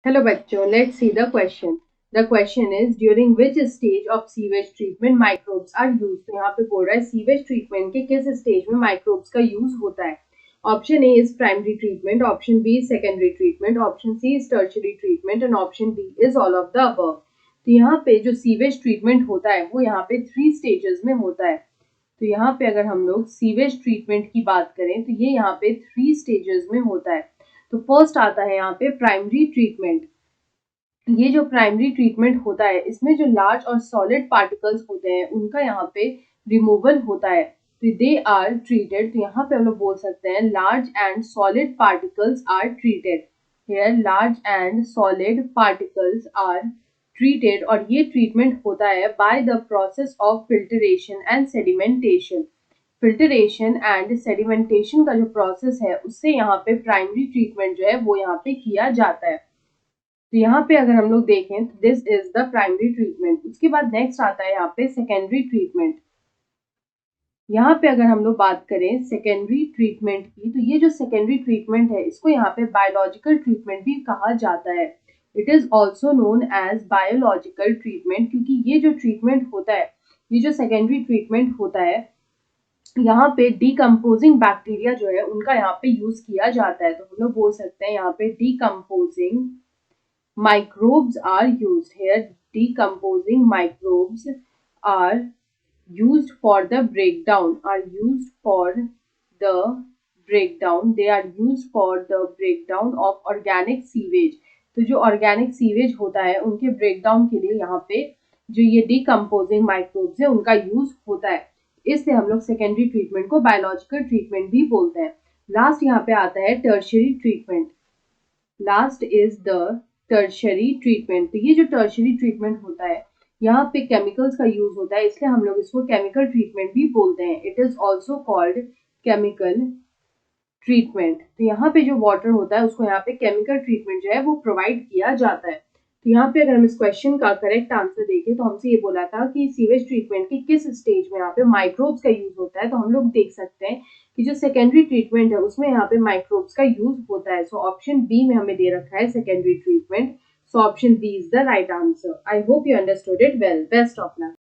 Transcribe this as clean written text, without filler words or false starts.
Hello बच्चों, let's see the question. The question is during which stage of sewage treatment microbes are used. तो यहाँ पे बोल रहा है सीवेज ट्रीटमेंट के किस स्टेज में माइक्रोब्स का यूज होता है. Option A is primary treatment, option B is secondary treatment, option C is tertiary treatment and option D is all of the above. तो यहाँ पे जो सीवेज ट्रीटमेंट होता है वो यहाँ पे 3 स्टेजेस में होता है. तो यहाँ पे अगर हम लोग सीवेज ट्रीटमेंट की बात करें तो ये यहाँ पे 3 स्टेजेस में होता है. तो फर्स्ट आता है यहाँ पे प्राइमरी ट्रीटमेंट. ये जो प्राइमरी ट्रीटमेंट होता है इसमें जो लार्ज और सॉलिड पार्टिकल्स होते हैं उनका यहाँ पे रिमूवल होता है. तो दे आर ट्रीटेड. तो यहाँ पे हम लोग बोल सकते हैं large and solid particles are treated. Here large and solid particles are treated. और ये ट्रीटमेंट होता है by the process of filtration and sedimentation. Filtration and sedimentation का जो प्रोसेस है उससे यहाँ पे प्राइमरी ट्रीटमेंट जो है वो यहाँ पे किया जाता है. तो यहाँ पे अगर हम लोग देखें तो this is the primary treatment. उसके बाद नेक्स्ट आता है यहाँ पे सेकेंडरी ट्रीटमेंट. यहाँ पे अगर हम लोग बात करें सेकेंडरी ट्रीटमेंट की तो ये जो सेकेंडरी ट्रीटमेंट है इसको यहाँ पे बायोलॉजिकल ट्रीटमेंट भी कहा जाता है. It is also known as biological treatment क्योंकि ये जो ट्रीटमेंट होता है, ये जो सेकेंडरी ट्रीटमेंट होता है, यहाँ पे डीकम्पोजिंग बैक्टीरिया जो है उनका यहाँ पे यूज किया जाता है. तो हम लोग बोल सकते हैं यहाँ पे decomposing microbes are used. Here decomposing microbes are used for the breakdown, they are used for the breakdown of organic sewage. तो जो ऑर्गेनिक सीवेज होता है उनके ब्रेकडाउन के लिए यहाँ पे जो ये डिकम्पोजिंग माइक्रोब्स है उनका यूज होता है. इससे हम लोग सेकेंडरी ट्रीटमेंट को बायोलॉजिकल ट्रीटमेंट भी बोलते हैं. लास्ट यहाँ पे आता है tertiary treatment. Last is the tertiary treatment. तो ये जो टर्शियरी ट्रीटमेंट होता है यहाँ पे केमिकल्स का यूज होता है इसलिए हम लोग इसको केमिकल ट्रीटमेंट भी बोलते हैं. It is also called chemical treatment. तो यहाँ पे जो वाटर होता है उसको यहाँ पे केमिकल ट्रीटमेंट जो है वो प्रोवाइड किया जाता है. तो यहाँ पे अगर हम इस क्वेश्चन का करेक्ट आंसर देखें तो हमसे ये बोला था कि सीवेज ट्रीटमेंट के किस स्टेज में यहाँ पे माइक्रोब्स का यूज होता है. तो हम लोग देख सकते हैं कि जो सेकेंडरी ट्रीटमेंट है उसमें यहाँ पे माइक्रोब्स का यूज होता है. सो ऑप्शन बी में हमें दे रखा है secondary treatment. So option B is the right answer. I hope you understood it well. Best of luck.